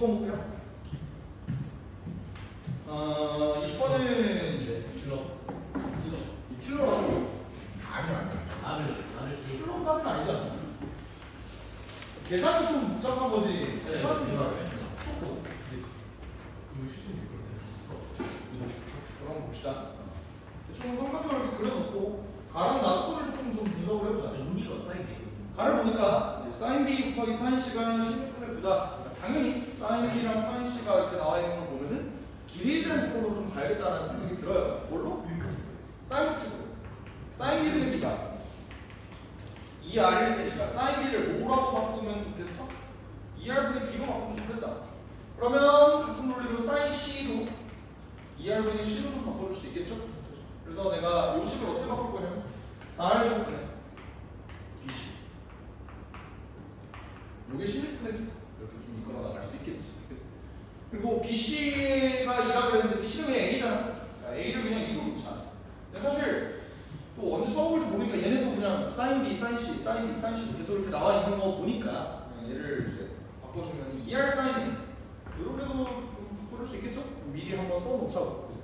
20번 볼게요. 20번은 이제 이 킬러라고. 아니야. 킬러까지는 아니지 않나? 계산이 좀 복잡한 거지. 네, 그럼 봅시다. 대충 삼각형을 이렇게 그려놓고 가랑 나눗돈을 조금 좀 분석을 해보자. 가를 보니까 sin b 곱하기 sin c가 16분의 9다. 당연히 sin b랑 sin c가 이렇게 나와 있는 걸 보면은 길이에 대한 조건으로 좀 가야겠다는 생각이 들어요. 뭘로? sin 축으로. sin b를 내기가 2r을 내니까 sin b를 5라고 바꾸면 좋겠어? 2r분의 b로 바꾸면 좋겠다. 그러면 같은 논리로 sin c도 2r분의 c로 좀 바꿔줄 수 있겠죠? 그래서 내가 요 식을 어떻게 바꿀 거냐면 4r 제곱분의 bc 요게 16분의 9 이렇게 좀 이끌어 나갈 수 있겠지. 그리고 bc가 2라 그랬는데 bc는 그냥 a잖아. a를 그냥 2로 놓자. 근데 사실 또 언제 써볼지 모르니까 얘네도 그냥 sin b, sin c, sin b, sin c 계속 이렇게 나와 있는 거 보니까 얘를 이제 바꿔주면 2r sin a 이렇게도 좀 바꿔줄 수 있겠죠? 미리 한번 써놓자고.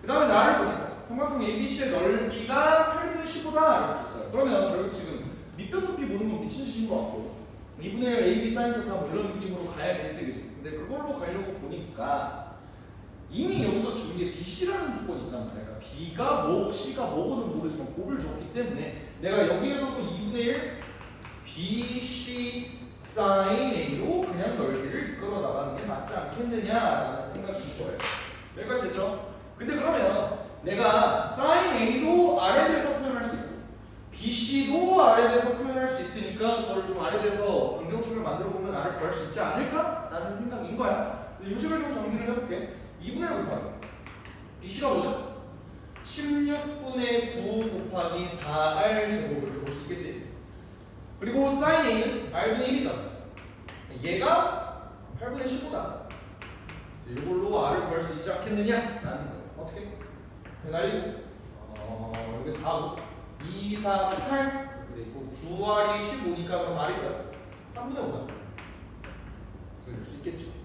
그 다음에 나를 보니까 삼각형 ABC의 넓이가 8분의 15다 이렇게 줬어요. 그러면 결국 지금 밑변 높이 보는 건 미친 짓인 것 같고 2분의 1 AB 사인 세타 뭐 이런 느낌으로 가야겠지, 그지? 근데 그걸로 가려고 보니까 이미 여기서 준 게 BC라는 조건이 있단 말이야. 그러니까 B가 뭐고 C가 뭐고는 모르지만 곱을 줬기 때문에 내가 여기에서도 2분의 1 BC 사인 A로 그냥 넓이를 이끌어 나가는 게 맞지 않겠느냐라는 생각인 거예요. 여기까지 됐죠? 근데 그러면 내가 sin A도 R에 대해서 표현할 수 있고 BC도 R에 대해서 표현할 수 있으니까 그걸 좀 R에 대해서 방정식을 만들어 보면 R을 구할 수 있지 않을까? 라는 생각인 거야. 이 식을 좀 정리를 해볼게. 2분의 1 곱하기 BC가 뭐죠? 16분의 9 곱하기 4R 제곱을 볼 수 있겠지. 그리고 sin A는 R분의 1이잖아. 얘가 8분의 15다. 이걸로 R을 구할 수 있지 않겠느냐? 라는 거예요. 어떻게? 날리고 여기 4고 2, 4, 8 이렇게 돼 있고 9R이 15니까 그럼 R이 뭐야? 3분의 5다. 구해줄 수 있겠죠.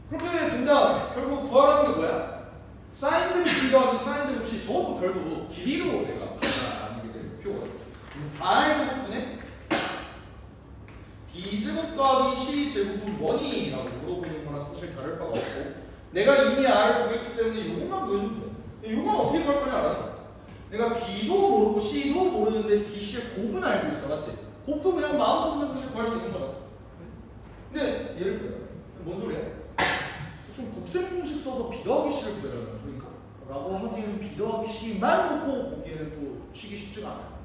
그렇게 된 다음에 결국 구하라는 게 뭐야? 사인 제곱 B 더하기 사인 제곱 C 저것도 결국 길이로 내가 가져가는 게 목표거든. 4R 제곱분의 B 제곱 더하기 C 제곱은 뭐니? 라고 물어보는 거랑 사실 다를 바가 없고 내가 이미 R을 구했기 때문에 이것만 구해주면 돼. 근데 이건 어떻게 구할 거냐 알아? 내가 B도 모르고 C도 모르는데 B, C의 곱은 알고 있어, 맞지? 곱도 그냥 마음 먹으면 사실 구할 수 있는 거잖아. 근데 예를 들어 뭔 소리야? 좀 곱셈 공식 써서 B 더하기 C를 구해라는 소리인가? 라고 하기에는 B 더하기 C만 놓고 보기에는 또 치기 쉽지가 않아요.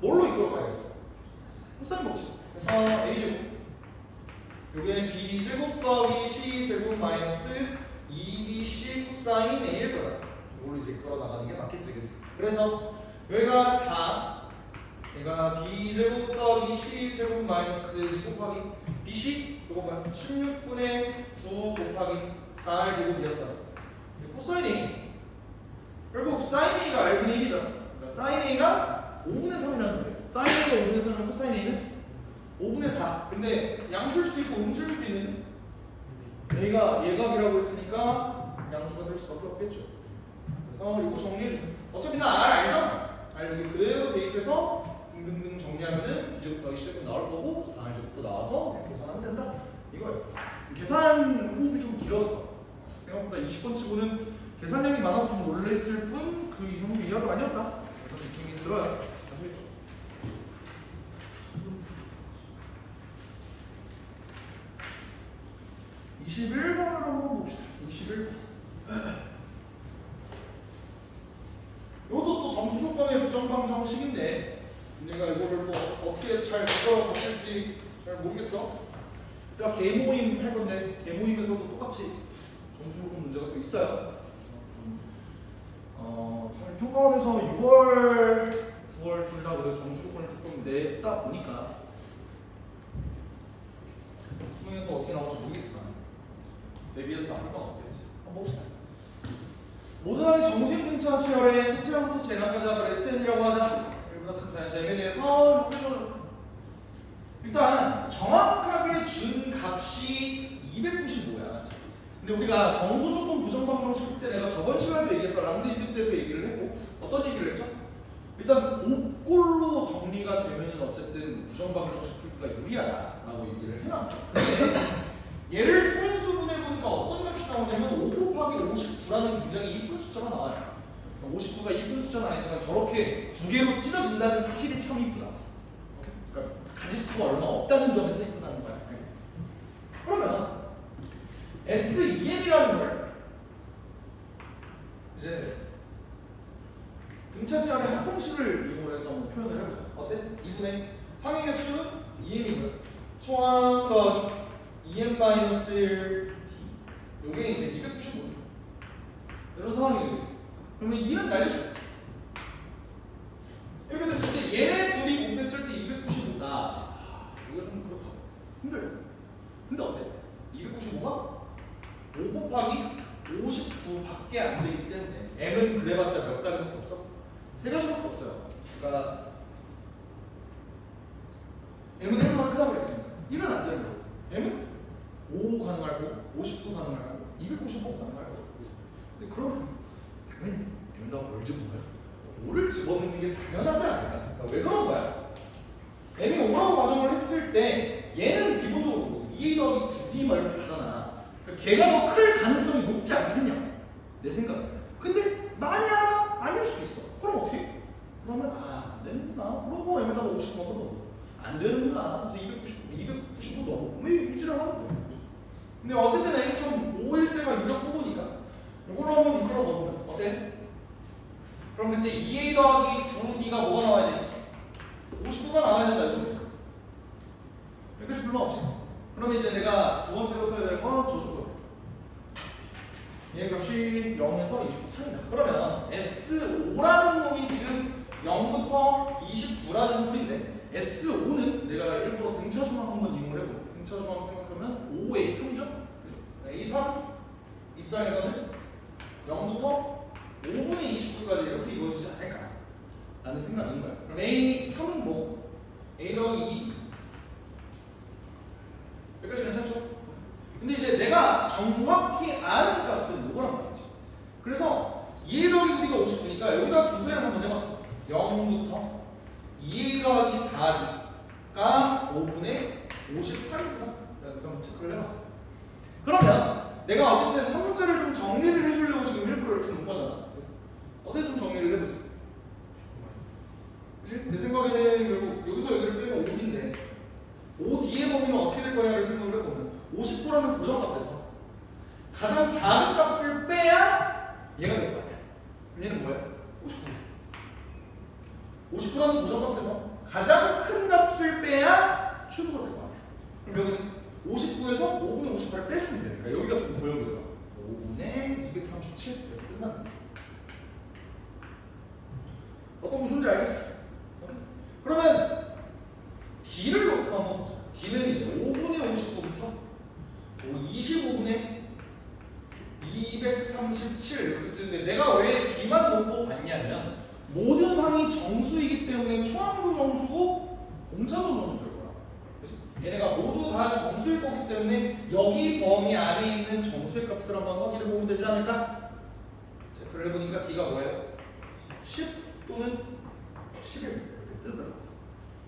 뭘로 이끌어 가야겠어? 코사인 법칙. 그래서 A제곱 요게 B제곱 더하기 C제곱 마이너스 2BC 코사인 A일 거야. 이걸로 이제 이끌어 나가는 게 맞겠지, 그치? 그래서 여기가 4 얘가 B제곱 더하기 C제곱 마이너스 2 곱하기 BC 이거 뭐야? 16분의 9 곱하기 4R 제곱이었잖아. 코사인 A 결국 사인 A가 R분의 1이잖아. 그러니까 사인 A가 5분의 3이라는 소리야. 사인 A가 5분의 3이면 코사인 A는 5분의 4. 근데 양수일 수도 있고 음수일 수도 있는 A가 예각이라고 했으니까 양수가 될 수밖에 없겠죠. 그래서 이거 정리해주고 어차피 나 R 알잖아. R 여기 그대로 대입해서 등등등 정리하면은 B제곱 더하기 C제곱 나올 거고 4R 제곱도 나와서 이렇게 계산하면 된다. 이거예요. 계산 호흡이 좀 길었어. 생각보다 20번 치고는 계산량이 많아서 좀 놀랬을 뿐 그 이상도 이하가 아니었다. 그런 느낌이 들어요. 아시겠죠? 21번을 한번 봅시다. 21번. 이것도 또 점수 조건의 부정방정식인데 내가 이거를 또 어떻게 잘 풀어봤을지 잘 모르겠어. 일단 개모임 할 건데 개모임에서도 똑같이 점수 조건 문제가 또 있어요. 사실 평가원에서 6월, 9월 둘 다 그래서 점수 조건을 조금 냈다 보니까 수능에 또 어떻게 나올지 모르겠지만 대비해서 나쁠 건 없겠지. 한번 봅시다. 모든 정수인 분차 수열의 첫째랑부터 재난까지 합을 SN이라고 하자. 일보다 큰 자연수에 대해서 일단 정확하게 준 값이 295야, 맞지? 근데 우리가 정수 조건 부정방정 칠 때 내가 저번 시간에도 얘기했어. 람드 이득 때도 얘기를 했고 어떤 얘기를 했죠? 일단 곡골로 정리가 되면은 어쨌든 부정방정식 풀기가 유리하다라고 얘기를 해놨어. 근데 얘를 소인수분해 보니까 어떤 값이 나오냐면 5 곱하기 59라는 굉장히 이쁜 숫자가 나와요. 59가 이쁜 숫자는 아니지만 저렇게 두 개로 찢어진다는 사실이 참 이쁘다. 그러니까 가지수가 얼마 없다는 점에서 이쁘다는 거야. 그러면 SEM이라는 걸 이제 등차지열의 합공식을 이용해서 한번 표현을 해보자. 어때? 2분의 항의 개수 EM이고요. 초항 더하기 EM-1 요게 이제 295 이런 상황이죠. 그러면 2는 날려줘. 이렇게 됐을 때 얘네 둘이 곱했을 때 295다. 이거 좀 그렇다. 힘들어. 근데 어때? 295가 5 곱하기 59밖에 안 되기 때문에 m은 그래봤자 몇 가지밖에 없어? 3가지밖에 없어요. 그러니까 m은 1보다 크다고 그랬으니까 1은 안 되는 거고 m은 5 가능할 거고 59 가능할 거고 295 가능할 거고. 근데 그러면 당연히 m에다 뭘 집어넣어요? 5를 집어넣는 게 당연하지 않을까? 그러니까 왜 그런 거야? m이 5라고 가정을 했을 때 얘는 기본적으로 2a 더하기 9d 막 이렇게 가잖아. 그러니까 걔가 더 클 가능성이 높지 않겠냐? 내 생각에. 근데 만약 아닐 수도 있어. 그럼 어떻게 해? 그러면 안 되는구나. 그러고 m에다가 50 넣어도 안 되는구나. 그래서 295 넣어보고 이지랄 하면 돼. 근데 어쨌든 m이 좀 5일 때가 유력 부분이니까 이걸로 한번 이끌어 가보면 어때? 그럼 그때 2a 더하기 9d가 뭐가 나와야 돼? 59가 나와야 된다 이 소리죠. 여기까지 불러왔지. 그러면 이제 내가 두 번째로 써야 될 건 저쪽으로. 얘 값이 0에서 29사이다. 그러면 S5라는 놈이 지금 0부터 29라는 소리인데 S5는 내가 일부러 등차중항 한번 이용을 해보고 등차중항 생각하면 5A3이죠? A3 입장에서는 0부터 5분의 29까지 이렇게 이루어지지 않을까 라는 생각인 거야. 그럼 A3은 뭐? A 더하기 2 여기까지 괜찮죠? 근데 이제 내가 정확히 아는 값은 이거란 말이지. 그래서 2a 더하기 9d가 59니까 여기다 두 배를 한번 해봤어. 0부터 2a 더하기 4d가 5분의 58이구나. 그럼 체크를 해봤어. 그러면 내가 어쨌든 한 문제를 좀 정리를 해주려고 지금 일부러 이렇게 놓은 거잖아. 어떻게 좀 정리를 해보지? 그치? 내 생각에는 결국 여기서 여기를 빼면 5d인데 5d의 범위는 어떻게 될 거냐를 생각을 해보면 59라는 고정값에서 가장 작은 값을 빼야 얘가 될 거야. 그럼 얘는 뭐야? 59. 59라는 고정값에서 가장 큰 값을 빼야 최소가 될 거야. 그럼 여기는 59에서 5분의 58을 빼주면 돼. 그러니까 여기가 좀 보여 보여. 5분의 237 이렇게 끝납니다. 어떤 구조인지 알겠어? 그러면 D를 놓고 한번 보자. D는 이제 5분의 59부터 25분의 237 이렇게 뜨는데 내가 왜 D만 놓고 봤냐면 모든 항이 정수이기 때문에 초항도 정수고 공차도 정수일 거야. 그치? 얘네가 모두 다 정수일 거기 때문에 여기 범위 안에 있는 정수의 값을 한번 확인해 보면 되지 않을까? 체크를 해보니까 D가 뭐예요? 10 또는 11 이렇게 뜨더라고.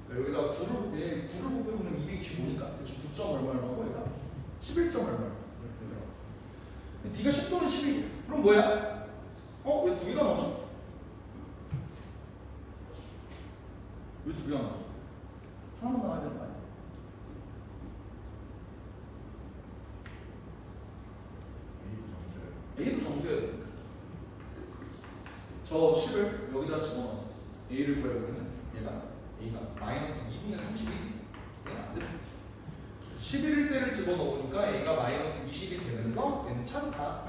그러니까 여기다가 9를 곱해보면 225니까 대충 9점 얼마라고 얘가 11점 얼마 이렇게 되더라고. D가 10 또는 11 그럼 뭐야? 왜 두 개가 나오죠? 왜 두 개가 나오죠? 하나만 나와야 되는 거 아니야? A도 정수여야 돼. 저 10을 여기다 집어넣어서 A를 구해보면 A가 마이너스 2분의 31이 안 되는 거죠. 11일 때를 집어넣으니까 A가 마이너스 20이 되면서 얘는 차다.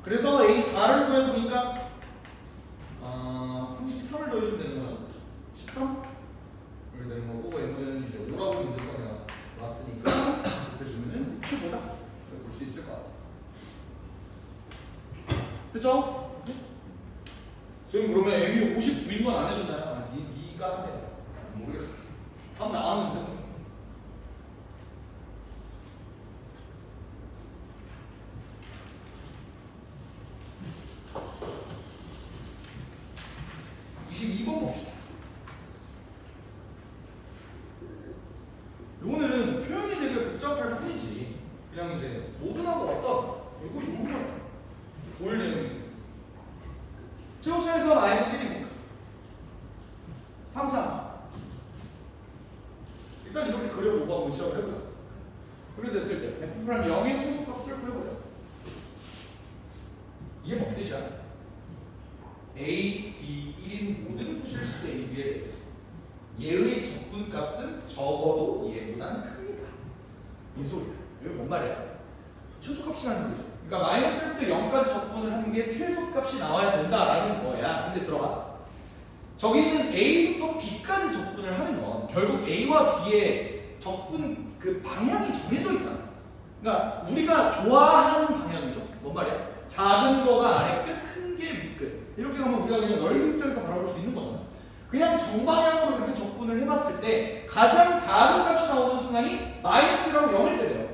그래서 A4를 구해보니까 33을 더해주면 되는 거잖아. 13? 이렇게 되는 거고 M은 이제 5라고 문제서 내가 왔으니까 곱해주면 65다. 볼 수 있을 것 같아. 그쵸? 선생님 그러면 M이 59인 건 안 해주나요? 니가 하세요. 모르겠어. 답 나왔는데 최고점에서 마이너스 1이니까 3차 일단 이렇게 그려보고 한번 시작을 해보자. 그래 됐을 때 f 프라임 0의 최소값을 구해보자. 이게 뭔 뜻이야? a, b, 1인 모든 부실수 a, b에 대해서 얘의 적분값은 적어도 얘보다는 큽니다. 이 소리야. 이게 뭔 말이야? 최소값이라는 거죠. 그러니까 마이너스 1부터 0까지 적분을 하는 게 최소값이 나와야 된다라는 거야. 근데 들어봐. 저기 있는 a부터 b까지 적분을 하는 건 결국 a와 b의 적분 그 방향이 정해져 있잖아. 그러니까 우리가 좋아하는 방향이죠. 뭔 말이야? 작은 거가 아래 끝, 큰 게 윗끝. 이렇게 가면 우리가 그냥 넓은 입장에서 바라볼 수 있는 거잖아. 그냥 정방향으로 이렇게 적분을 해봤을 때 가장 작은 값이 나오는 순간이 마이너스라고 0을 때려요.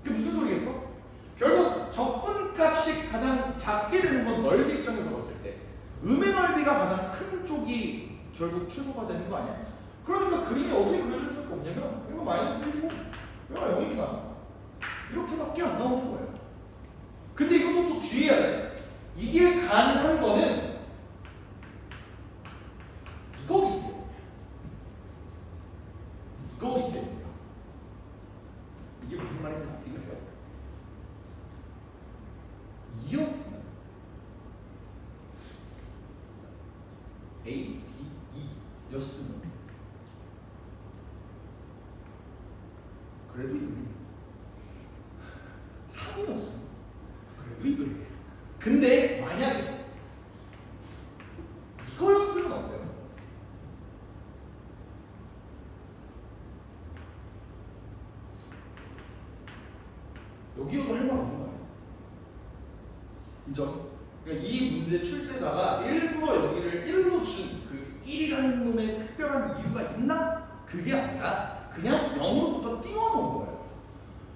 그게 무슨 소리겠어? 결국 적분 값이 가장 작게 되는 건 넓이 입장에서 봤을 때 음의 넓이가 가장 큰 쪽이 결국 최소가 되는 거 아니야? 그러니까 그림이 어떻게 그려질 수밖에 없냐면 이거 마이너스 1이고 이거 0이니까 이렇게밖에 안 나오는 거예요. 근데 이것도 또 주의해야 돼. 이게 가능한 거는 이거기 때문이야. 이게 무슨 말인지 아시겠어요? 이었으면 A, B, E 였으면 그래도 이 그림 3이었으면 그래도 이 그림. 근데 만약에 이거였으면 어때요? 여기여도 할 말 없는 거예요. 인정? 그러니까 이 문제 출제자가 일부러 여기를 1로 준 그 1이라는 놈의 특별한 이유가 있나? 그게 아니라 그냥 0으로부터 띄워놓은 거예요.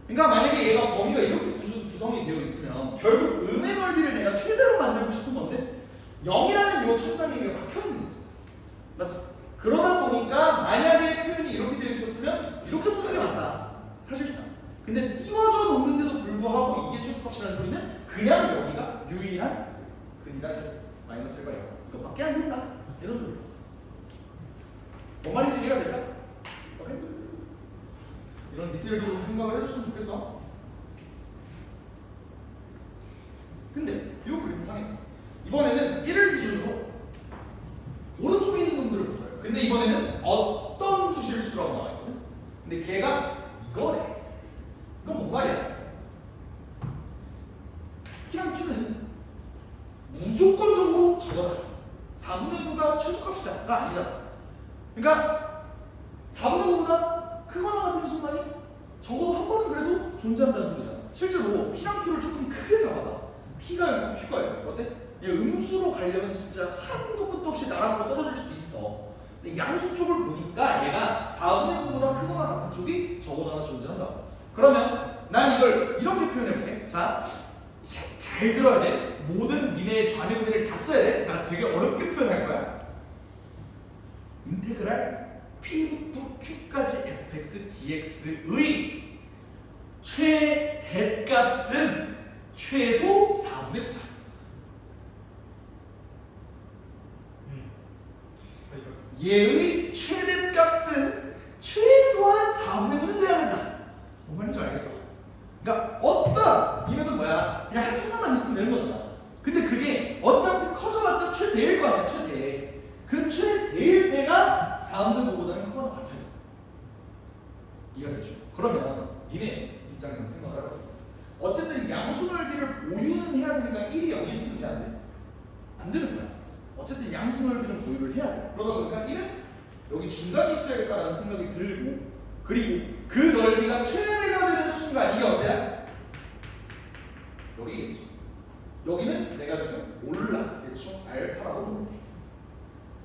그러니까 만약에 얘가 범위가 이렇게 구성이 되어 있으면 결국 음의 넓이를 내가 최대로 만들고 싶은 건데 0이라는 이 천장에 이게 박혀있는 거죠. 맞죠? 그러다 보니까 만약에 표현이 이렇게 되어 있었으면 이렇게 보는 게 맞다. 사실상. 근데 띄워져 놓는데도 불구하고 이게 최소값이라는 소리는 그냥 여기가 유일한 근이다. 마이너스 1과 0. 이것밖에 안 된다. 이런 소리. 뭔 말인지 이해가 될까? 오케이? 이런 디테일도 생각을 해줬으면 좋겠어. 근데 이 그림상에서 이번에는 1을 기준으로 오른쪽에 있는 놈들을 볼까요? 근데 이번에는 어떤 부실수라고 나와 있거든? 근데 걔가 이거래. 이건 뭔 말이야? P랑 Q는 무조건적으로 저거다. 4분의 9가 최소값이다가 아니잖아. 그러니까 4분의 9보다 크거나 같은 순간이 적어도 한 번은 그래도 존재한다는 소리잖아. 실제로 P랑 Q를 조금 크게 잡아봐. P가 있고 Q가 있고 어때? 음수로 가려면 진짜 한도 끝도 없이 나락으로 떨어질 수도 있어. 근데 양수 쪽을 보니까 얘가 4분의 9보다 크거나 같은 쪽이 적어도 하나 존재한다. 그러면 난 이걸 이렇게 표현해볼게. 자, 잘 들어야 돼. 모든 니네 좌뇌우뇌를 다 써야 돼. 나 되게 어렵게 표현할 거야. 인테그랄 P부터 Q까지 fx dx의 최대값은 최소 4분의 9다. 얘의 최대값은 최소한 4분의 9는 돼야 된다. 뭔 말인지 알겠어? 그러니까 어떤 니네는 뭐야? 그냥 한순간만 있으면 되는 거잖아. 근데 그게 어차피 커져봤자 최대일 거 아니야. 최대. 그 최대일 때가 4분의 9보다는 크거나 같아요. 이해가 되죠? 그러면 니네 입장에서 생각을 해봤어. 어쨌든 양수 넓이를 보유는 해야 되니까 1이 여기 있으면 돼, 안 돼? 안 되는 거야. 어쨌든 양수 넓이는 보유를 해야 돼. 그러다 보니까 1은 여기 중간에 있어야겠다라는 생각이 들고, 그리고 그 넓이가 최대가 되는 순간 이게 언제야? 여기겠지. 여기는 내가 지금 몰라. 대충 알파라고 놓을게.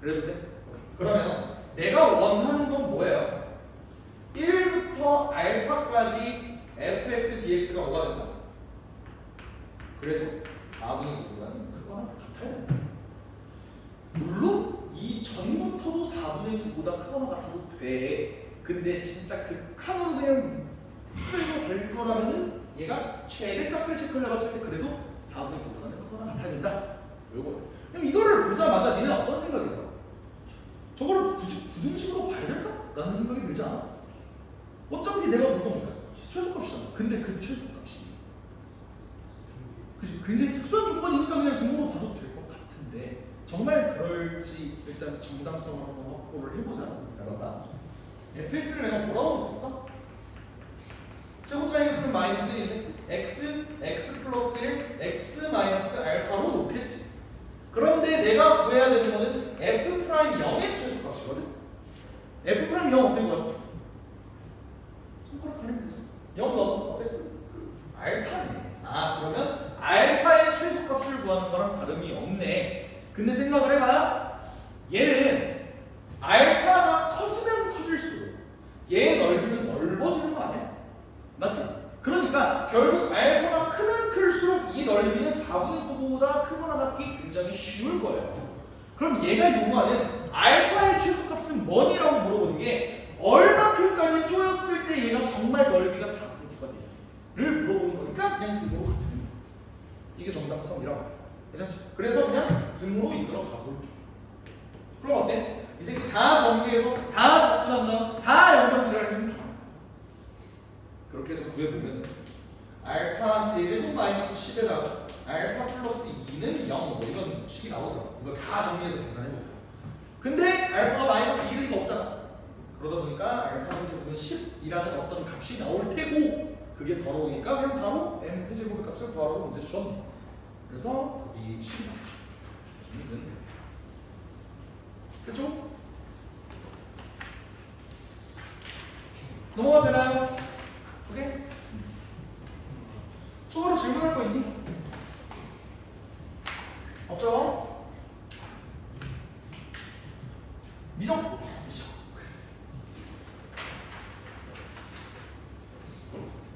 그래도 돼? 오케이. 그러면 내가 원하는 건 뭐예요? 1부터 알파까지 fx dx가 뭐가 된다? 그래도 4분의 9보다는 크거나 같아야 된다. 물론 이 전부터도 4분의 9보다 크거나 같아도 돼. 근데 진짜 극한으로 그냥 끌고 갈 거라면은 얘가 최대값을 체크를 해봤을 때 그래도 4분의 9보다는 크거나 같아야 된다. 요거. 그럼 이거를 보자마자 니는 어떤 생각이 들어? 저걸 굳이 구등식으로 봐야 될까? 라는 생각이 들지 않아? 어차피 내가 물건 최소값이잖아. 근데 그 최소값이 그치? 굉장히 특수한 조건이니까 그냥 등으로 봐도 될 것 같은데 정말 그럴지 일단 정당성을 한번 확보를 해보자. 여러분 fx를 내가 뭐라고 놓겠어? 제곱차의 수는 마이너스 1인데 x 플러스 1, x 마이너스 알파로 놓겠지. 그런데 내가 구해야 되는 거는 f 프라임 0의 최소값이거든. f 프라임 0 어떻게 구하죠? 손가락 가리면 되죠. 0 넣어. 알파네. 아 그러면 알파의 최소값을 구하는 거랑 다름이 없네. 근데 생각을 해봐요. 얘는 알파가 커지면 커질수록 얘의 넓이는 넓어지는 거 아니야? 맞지? 그러니까 결국 알파가 크면 클수록 이 넓이는 4분의 9보다 크거나 같기 굉장히 쉬울 거예요. 그럼 얘가 요구하는 알파의 최소값은 뭐니라고 물어보는 게 얼마큼까지 쪼였을 때 얘가 정말 넓이가 4분의 9가 돼를 물어보는 거니까 그냥 등으로 가는 거야. 이게 정당성이라고. 괜찮지? 그래서 그냥 등으로 이끌어 가볼게. 그럼 어때? 이 새끼 다 전개해서 다 접근한 다음 다 영점질을 해주면 돼. 그렇게 해서 구해보면 알파 세제곱 마이너스 10에다가 알파 플러스 2는 0 뭐 이런 식이 나오더라고. 이거 다 정리해서 계산해보고. 근데 알파가 마이너스 2를 리가 없잖아. 그러다 보니까 알파 세제곱은 10이라는 어떤 값이 나올 테고 그게 더러우니까 그럼 바로 m 세제곱의 값을 구하라고 문제 주셨네. 그래서 거기 10이 나와. 그쵸? 넘어가도 되나요? 오케이? 추가로 질문할 거 있니? 없죠? 미정?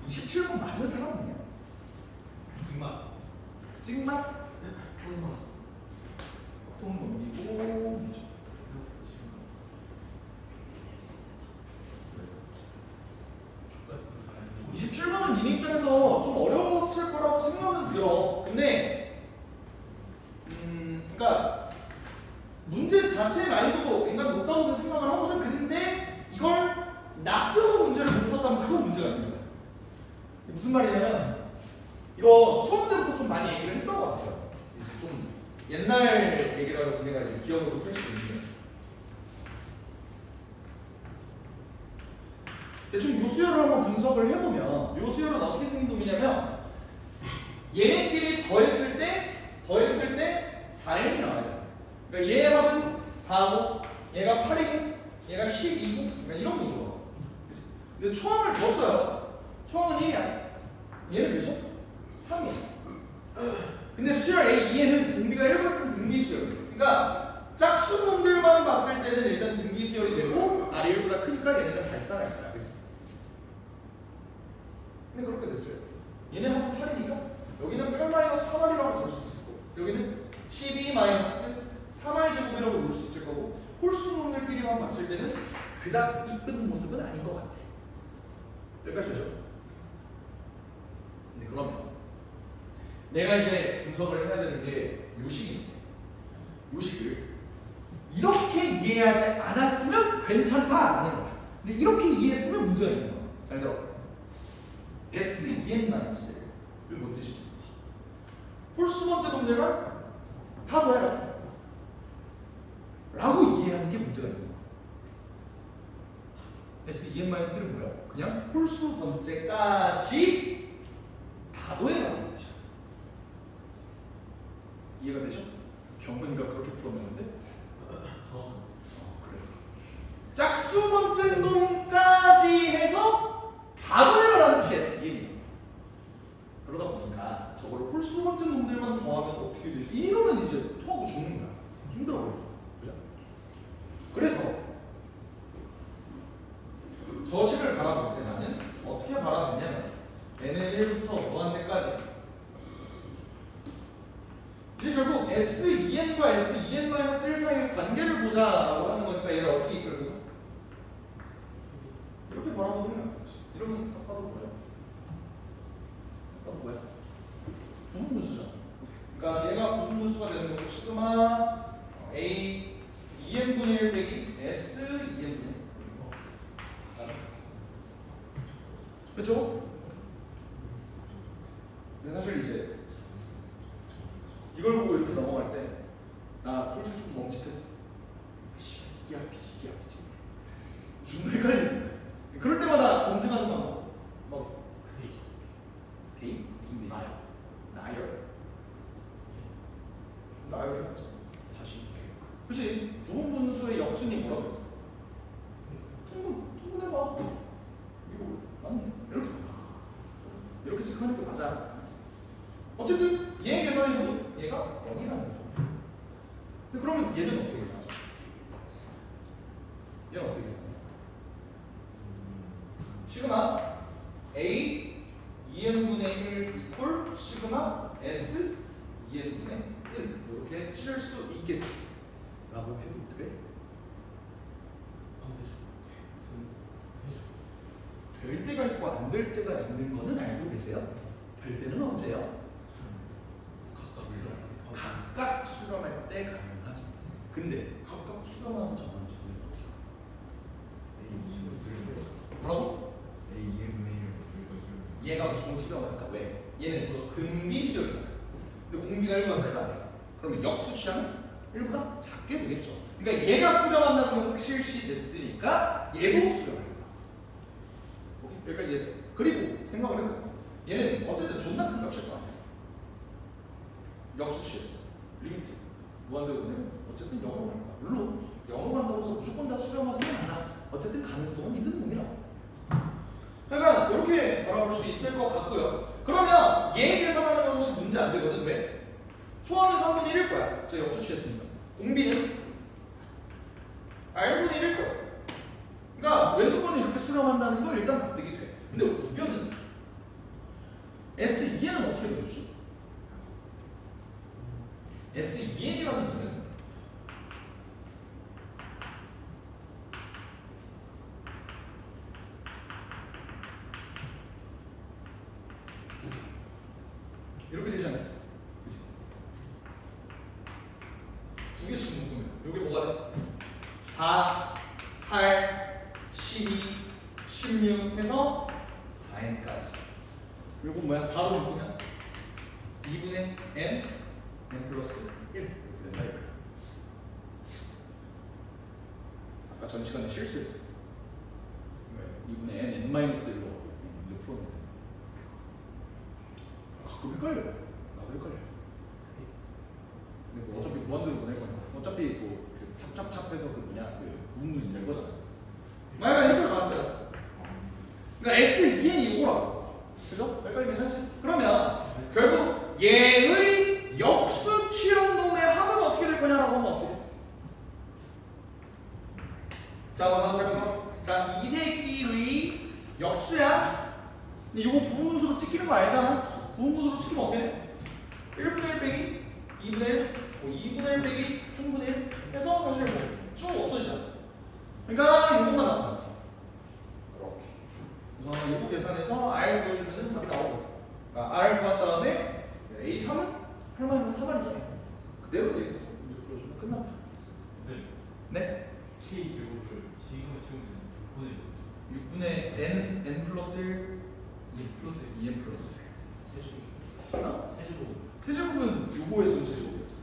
27번 맞은 사람 없냐? 찍맛? 돈 넘기고 미정. 27번은 님 입장에서 좀 어려웠을 거라고 생각은 들어. 근데 그러니까 문제 자체의 난이도도 인간 높다고 생각을 하거든. 근데 이걸 낚여서 문제를 못 풀었다면 그건 문제가 아닌 거야. 무슨 말이냐면 이거 수업 때부터 좀 많이 얘기를 했던 것 같아요. 좀 옛날 얘기라서 우리가 이제 기억으로 풀 수도 있는데 대충 요 수열을 한번 분석을 해보면 요 수열은 어떻게 생긴 놈이냐면 얘네끼리 더했을 때 4n이 나와요. 그러니까 얘의 합은 4고 얘가 8이고 얘가 12고 그러니까 이런 구조야. 근데 초항을 줬어요. 초항은 1이야. 얘는 몇이야? 3이야. 근데 수열 A, 얘는 등비가 1만큼 등비 수열. 그러니까 짝수 놈들만 봤을 때는 일단 등비 수열이 되고 R이 1보다 크니까 얘네는 발산할 거야. 그치? 근데 그렇게 됐어요. 얘네 합은 8이니까 여기는 8-3R이라고 놓을 수도 있을 거고 여기는 12-3R 제곱이라고 놓을 수 있을 거고 홀수 놈들끼리만 봤을 때는 그닥 이쁜 모습은 아닌 것 같아. 여기까지죠? 근데 그러면 내가 이제 분석을 해야 되는 게 요식인데 요식을 이렇게 이해하지 않았으면 괜찮다라는 거야. 근데 이렇게 이해했으면 문제가 있는 거야. 잘 들어. S2n 마이너스 이게 뭔 뜻이지? 홀수 번째 놈들만 다 더해라 라고 이해하는 게 문제가 있는 거야. S2n 마이너스는 뭐야? 그냥 홀수 번째까지 다 더해라는 뜻이야. 이해가 되죠? 경훈이가 그렇게 풀어내는데 그래. 짝수 번째 놈까지 해서 다 더해라라는 뜻이야. S2n. 그러다 보니까 저걸 홀수 번째 놈들만 더하면 어떻게 되지? 이러면 이제 토하고 죽는 거야. 힘들어 버릴 수 있어. 그죠? 그래서 저 식을 바라볼 때 나는 어떻게 바라보냐면 n은 1부터 무한대까지 이제 결국 S2n과 S2n-1 사이의 관계를 보자라고 하는 거니까 얘를 어떻게 이끌고 이렇게 바라보는 게 낫겠지. 이러면 딱 봐도 뭐야? 딱 뭐야? 부분분수잖아. 그러니까 얘가 부분분수 분수가 되는 거고 시그마 A 2n분의 1 빼기 S 2n분의 1. 그렇죠? 근데 사실 이제 이걸 보고 이렇게 넘어갈 때 나 솔직히 좀 멈칫했어. 이게 앞이지, 이게 앞이지. 존나 헷갈리네. 그럴 때마다 검증하는 방법. 뭐 데이? 무슨 데이? 나열? 나열이 맞죠? 다시 그치? 부분 분수의 역순이 뭐라고 했어? 통분해봐. 이거 맞네. 이렇게 체크하는 게 맞아. 어쨌든 얘 계산해보니 얘가 0이라는 거죠. 근데 그러면 얘는 어떻게 계산하죠? 얘는 어떻게 계산해요? 시그마 A 2n분의 1 이퀄 시그마 S 2n분의 1 이렇게 칠 수 있겠지 라고 해도 돼? 될 때가 있고 안 될 때가 있는 거는 알고 계세요? 될 때는 언제요? 각각 수렴할 때 가능하지. 근데 각각 수렴하는 정한 점이 어떻게 알아? 뭐라고? 얘가 무조건 수렴하니까 왜? 얘는 근비 수열이잖아. 근데 공비가 1보다 크다. 그러면 역수 취하면 1보다 작게 되겠죠. 그러니까 얘가 수렴한다는 게 확실시 됐으니까 얘도 수렴할 거야. 오케이? 여기까지 이해돼. 그리고 생각을 해볼까? 얘는 어쨌든 존나 큰 값일 거 아니야. 역수 취했어. 리미트 무한대로 보내면 어쨌든 0으로 갈 거야. 물론 0으로 간다고 해서 무조건 다 수렴하지는 않아. 어쨌든 가능성은 있는 놈이라고. 그러니까 이렇게 바라볼 수 있을 것 같고요. 그러면 얘 계산하는 건 사실 문제 안 되거든. 왜? 초항에서 3분의 1일 거야. 저 역수 취했으니까. 공비는 R분의 1일 거야. 그러니까 왼쪽번에 이렇게 수렴한다는 걸 일단 납득이 돼. 근데 우변은 S2N은 어떻게 되어주지? S2N이라는 거는 이렇게 되잖아요. 그치? 두 개씩 묶으면 이게 뭐가 돼? 4, 8, 12, 16 해서 4n까지. 그리고 뭐야? 4로 묶으면 2분의 n, n 플러스 1 이렇게 된다 이거야. 아까 전 시간에 실수했어. 왜? 2분의 n, n 마이너스 1로 이제 풀었는데 가끔 헷갈려. 나도 헷갈려. 근데 뭐 어차피 무한대로 보낼 거니까 어차피 뭐 찹찹찹해서 그 뭐냐 그 무분수 될 거잖아. 만약에 이걸 봤어요. 그러니까 S2N이 이거라고. 그죠? 헷갈리긴 하지. 그러면 결국 얘의 역수 취한 놈의 합은 어떻게 될 거냐라고 하면 어떻게 돼? 잠깐만. 자, 이 새끼의 역수야. 근데 이거 부분수로 찍히는 거 알잖아. 부분수로 찍히면 어떻게 돼? 1분의 1 빼기 2분의 1, 뭐 2분의 1 빼기 3분의 1 해서 사실 뭐 쭉 없어지잖아. 그러니까 이것만 나온다. 이렇게. 우선 이거 계산해서 R 보여주면 답이 나오고. 그러니까 R 구한 다음에 A3은 8-4만이잖아요. 그대로 대입해서 문제 풀어주면 끝난다. 네? K 제곱을 지금 치우면 6분의 N, N 플러스 1, 2 플러스 2N 플러스 1. 세제곱. 세제곱. 세제곱은 요거의 전체제곱이었죠.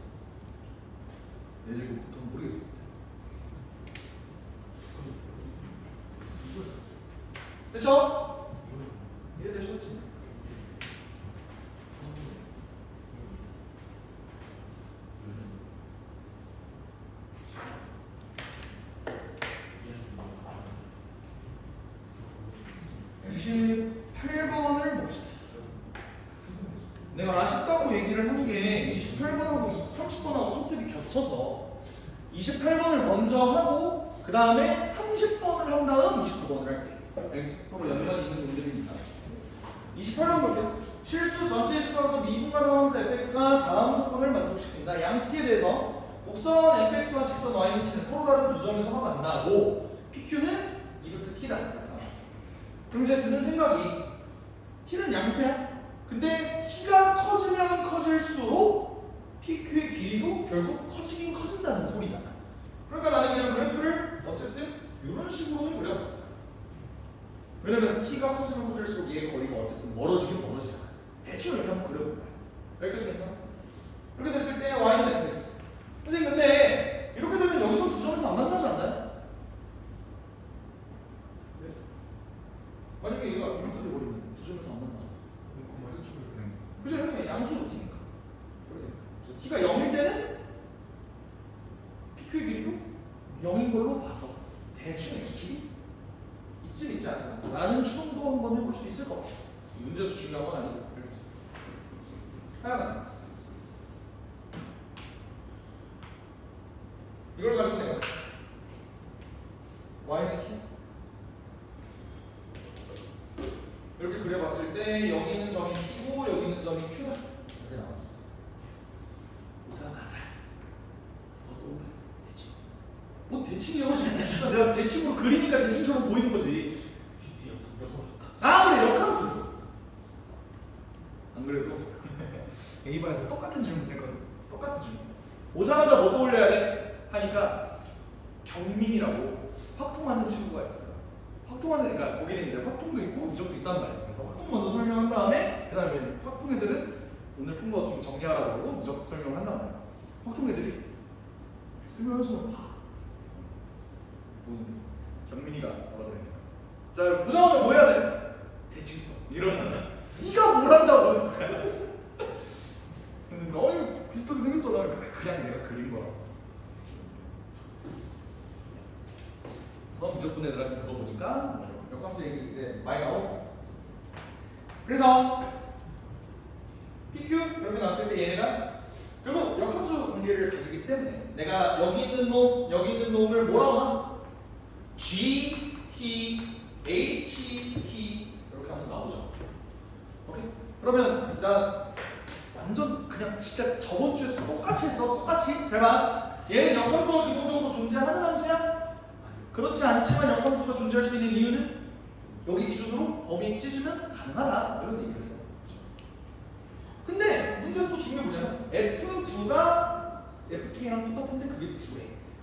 내제곱부터는 모르겠습니다. 됐죠? 이해되셨지? 네. 28번을 봅시다. 내가 아쉽다고 얘기를 한 게 28번하고 30번하고 컨셉이 겹쳐서 28번을 먼저 하고 그 다음에 30번을 한 다음 29번을 할게. 알겠지? 서로 연관이 있는 문제입니다. 28번 볼게요. 실수 전체 직방에서 미분과 상황에서 fx가 다음 조건을 만족시킨다. 양수티에 대해서 곡선 fx와 직선 y는 t는 서로 다른 두 점에서만 만나고 pq는 2루트 t다. 그럼 이제 드는 생각이 t는 양수야. 근데 t가 커지면 커질수록 PQ의 길이도 결국 커지긴 커진다는 소리잖아. 그러니까 나는 그냥 그래프를 어쨌든 이런 식으로는 그려봤어요. 왜냐면 T가 커지면 커질수록 얘의 거리가 어쨌든 멀어지긴 멀어지잖아. 대충 이렇게 한번 그려볼까요? 여기까지 괜찮아? 이렇게 됐을 때 Y는 fx. 선생님 근데 이렇게 되면 여기서 두 점에서 안 만나지 않나요? 네. 만약에 얘가 이렇게 돼버리면 두 점에서 안 만나잖아. 그죠? 이렇게 양수로 T니까. 그래서 T가 0일 때는 PQ의 길이도 0인 걸로 봐서 대충 X축이 이쯤 있지 않을까? 라는 추론도 한번 해볼 수 있을 것 같아요. 문제에서 중요한 건 아니고. 알겠지? 하여간 이걸 가지고 내가 Y는 T 이렇게 그려봤을 때 여기 있는 점이 T고 여기 있는 점이 Q다 이렇게 나왔어. 보자마자 더또 대칭. 뭐 대칭이야 지금? 내가 대칭으로 그리니까 대칭처럼 보이는 거지. GT요. 역함수. 아 그래 역함수. 안 그래도 A반에서 똑같은 질문 했거든. 똑같은 질문. 오자마자 뭐 떠올려야 돼? 하니까 경민이라고 확통하는 친구가 있어요. 확통하는, 그러니까 거기는 이제 확통도 있고 미적도 있단 말이에요. 그래서 확통 먼저 설명한 다음에 그 다음에 확통 애들은 오늘 푼 거 좀 정리하라고 그러고 미적 설명을 한단 말이에요. 확통 애들이 설명해서 봐. 경민이가 뭐라 그랬냐. 자 보자마자 뭐 해야 돼? 대칭성 이러면 네가 뭘 한다고. 너희 비슷하게 생겼잖아. 그냥 내가 그린 거라고. 그래서 미적분 애들한테 들어보니까 역함수 얘기 이제 많이 나오고. 그래서 PQ 이렇게 나왔을 때 얘네가 결국 역함수 관계를 가지기 때문에 내가 여기 있는 놈을 뭐라고 하나? G, T, H, T 이렇게 하면 나오죠. 오케이? 그러면 나 완전 그냥 진짜 저번 주에서 똑같이 했어. 똑같이. 잘 봐. 얘는 역함수가 기본적으로 존재하는 함수야? 그렇지 않지만 역함수가 존재할 수 있는 이유는 여기 기준으로 범위 찢으면 가능하다. 이런 얘기를 했어. 근데 문제에서 또 중요한 게 뭐냐면 F9가 FK랑 똑같은데 그게 9래.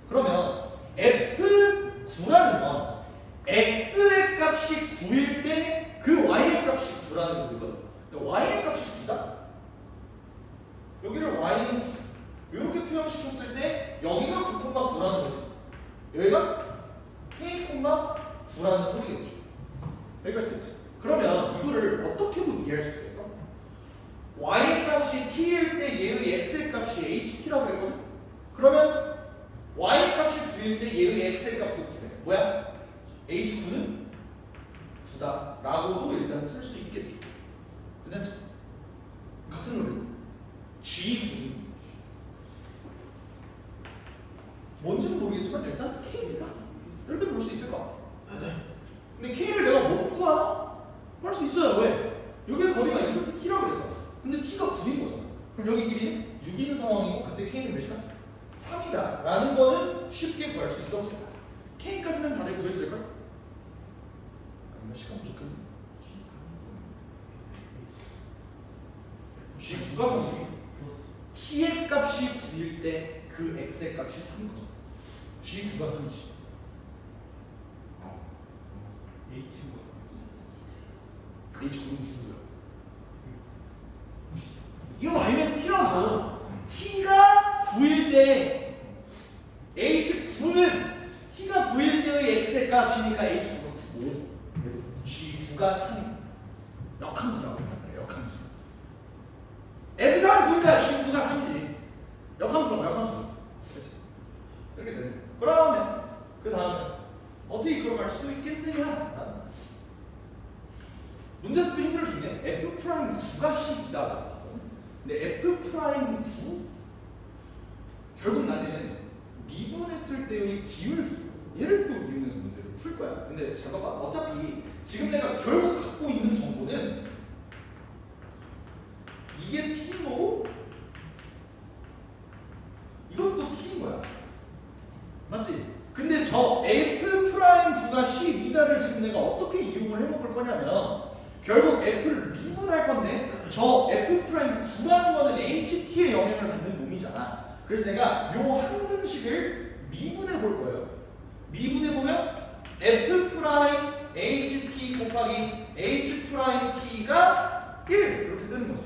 그러면 F9라는 건 X의 값이 9일 때 그 Y의 값이 9라는 소리거든. 근데 Y의 값이 9다? 여기를 Y는 9. 이렇게 투영시켰을 때 여기가 9,9라는 거지. 여기가 K,9라는 소리겠죠. 여기까지 됐지. 그러면 이거를 어떻게도 이해할 수 있겠어? Y의 값이 T일 때 얘의 X의 값이 HT라고 그랬거든? 그러면 Y의 값이 9일 때 얘의 X의 값도 9래. 뭐야? H9는 9다 라고도 일단 쓸 수 있겠죠. 괜찮지? 같은 논리로 G9 뭔지는 모르겠지만 일단 K입니다. 이렇게 볼 수 있을 것 같아. 근데 K를 내가 못 구하나? 구할 수 있어요. 왜? 여기의 거리가 이렇게 T라고 그랬잖아. 근데 T가 9인 거잖아. 그럼 여기 길이는 6인 상황이고 그때 K는 몇이야? 3이다 라는 거는 쉽게 구할 수 있었을 거야. K까지는 다들 구했을걸? 아니면 시간 부족했네. G9가 3이지. T의 값이 9일 때 그 X의 값이 3인 거죠. G9가 3이지. H가 H9는 9고요. 이거 아니면 T라고. T가 9일 때 H9는 T가 9일 때의 X의 값이니까 H9가 9고 G9가 3입니다. 역함수라고 했잖아요. 역함수. M사가 9니까 G9가 3이지. 역함수라고 역함수. 그렇지. 이렇게 되는 거예요. 그러면 그 다음에 어떻게 그걸 갈 수 있겠느냐? 문제에서 또 힌트를 주네. F'9가 10이다. 근데 F'9 결국 나는 미분했을 때의 기울 얘를 또 이용해서 문제를 풀 거야. 근데 잘 봐봐. 어차피 지금 내가 결국 갖고 있는 정보는 이게 T인 거고 이것도 T인 거야. 맞지? 근데 저 F'9가 10이다를 지금 내가 어떻게 이용을 해먹을 거냐면 결국 F를 미분할 건데 저 F'9라는 거는 HT의 영향을 받는 놈이잖아. 그래서 내가 요 항등식을 미분해 볼 거예요. 미분해 보면 f 프라임 ht 곱하기 h 프라임 t가 1 이렇게 뜨는 거지.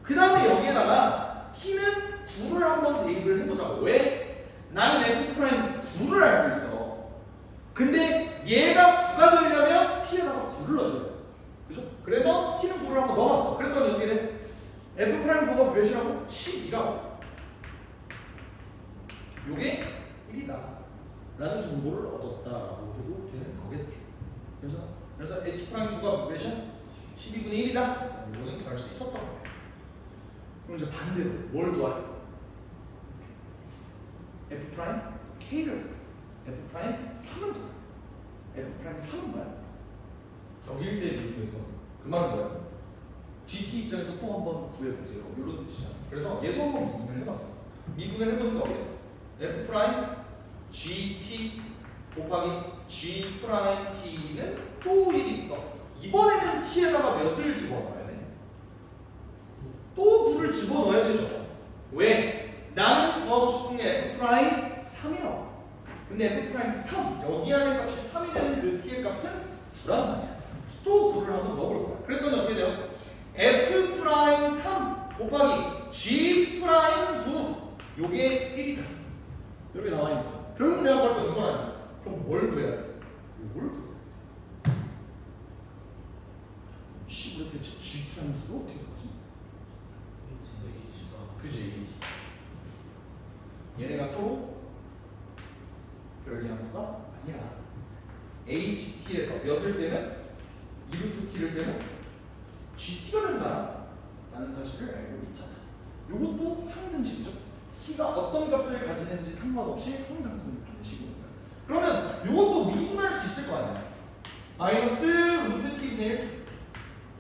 그 다음에 여기에다가 t는 9를 한번 대입을 해보자고. 왜? 나는 f 프라임 9를 알고 있어. 근데 얘가 9가 되려면 t에다가 9를 넣어야 돼. 그죠? 그래서 t는 9를 한번 넣어봤어. 그랬더니 어떻게 돼? f 프라임 9가 몇이라고? 12라고. 요게 1이다 라는 정보를 얻었다라고 해도 되는 거겠죠. 그래서 h 프라임 9가 몇이야? 12분의 1이다. 이거는 구할 수 있었던 거예요. 그럼 이제 반대로 뭘 구하래? f 프라임 k를 f 프라임 3을 구해. f 프라임 3은 뭐야? 여기일 때 미분해서 그 말은 뭐야? gt 입장에서 또 한번 구해보세요. 이런 뜻이야. 그래서 얘도 한번 미분을 해봤어. 미분을 해보니까 어때? f 프라임 gt 곱하기 g 프라임 t는 또 1이 떠. 이번에는 t에다가 몇을 집어넣어야 돼? 또 9를 집어넣어야 되죠. 왜? 나는 구하고 싶은 게 f 프라임 3이라고. 근데 f 프라임 3 여기 안에 값이 3이 되는 그 t의 값은 9란 말이야. 또 9를 한번 넣어볼 거야. 그랬더니 어떻게 돼요? f 프라임 3 곱하기 g 프라임 9 요게 1이다. 이렇게 나와 있는 거야. 결국 내가 구할 거 이건 아니야. 그럼 뭘 구해야 돼? 이걸 구해야 돼. 우리 대체 g 프라임 9를 어떻게 구하지? 그지? 얘네가 서로 별리함수가 아니라 ht에서 몇을 빼면 2루트 t를 빼면 gt가 된다 라는 사실을 알고 있잖아. 이것도 항등식이죠. t가 어떤 값을 가지는지 상관없이 항상 성립하는 식이니까. 그러면 이것도 미분할 수 있을 거 아니야. 마이너스 루트 t분의 1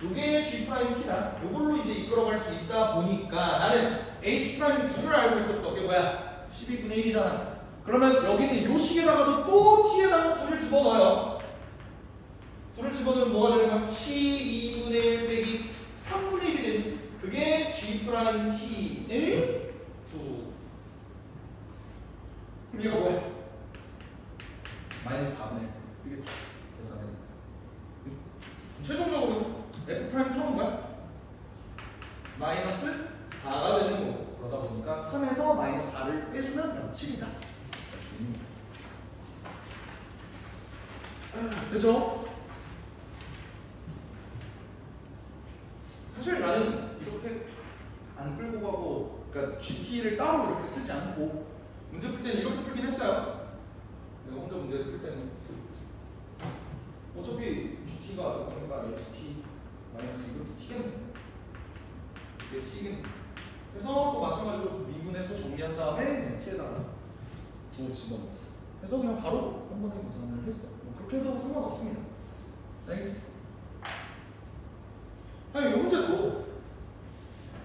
요게 g 프라임 t다. 요걸로 이제 이끌어갈 수 있다 보니까 나는 h 프라임 9를 알고 있었어. 이게 뭐야? 12분의 1이잖아. 그러면 여기는 요 식에다가도 또 t에다가 9를 집어넣어요. 9를 집어넣으면 뭐가 되는 거야? 12분의 1 빼기 3분의 1이 되지. 그게 g 프라임 t의 9. 그럼 얘가 뭐야? 마이너스 4분의 1 되겠죠. 계산해. 최종적으로 f 프라임 3은 뭐야? 마이너스 4가 되는 거고. 그러다 보니까 3에서 마이너스 4를 빼주면 0칠이다. 그렇죠? 사실 나는 이렇게 안 끌고 가고, 그러니까 GT를 따로 이렇게 쓰지 않고 문제 풀 때는 이렇게 풀긴 했어요. 내가 혼자 문제를 풀 때는 어차피 GT가 그러니까 XT 마이너스 이것도 T겠네. 이게 T겠네. 그래서 또 마찬가지로 미분해서 정리한 다음에 T에다가 9 집어넣고 그래서 그냥 바로 한 번에 계산을 했어. 그렇게 해도 상관없습니다. 알겠지? 아니, 이 문제도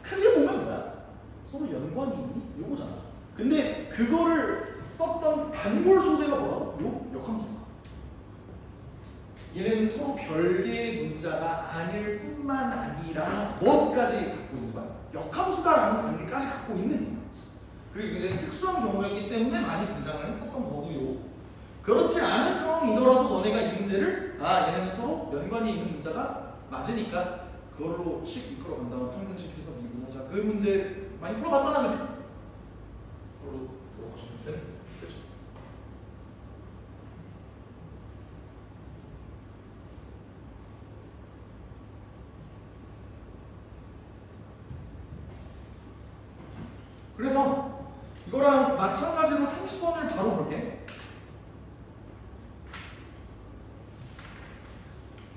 크게 보면 뭐야? 서로 연관이 있니? 요거잖아. 근데 그거를 썼던 단골 소재가 뭐라고? 요 역함수가. 얘네는 서로 별개의 문자가 아닐 뿐만 아니라 뭐까지 갖고 있는 거야? 역함수다라는 관계까지 갖고 있는 거야. 그게 굉장히 특수한 경우였기 때문에 많이 등장을 했었던 거고요. 그렇지 않은 상황이더라도 너네가 이 문제를 얘네는 서로 연관이 있는 문자가 맞으니까 그걸로 식 이끌어 간 다음 평등식 해서 미분하자. 그 문제 많이 풀어봤잖아, 그지? 그걸로 들어가시면 되는 거죠. 그래서 이거랑 마찬가지로 30번을 바로 볼게.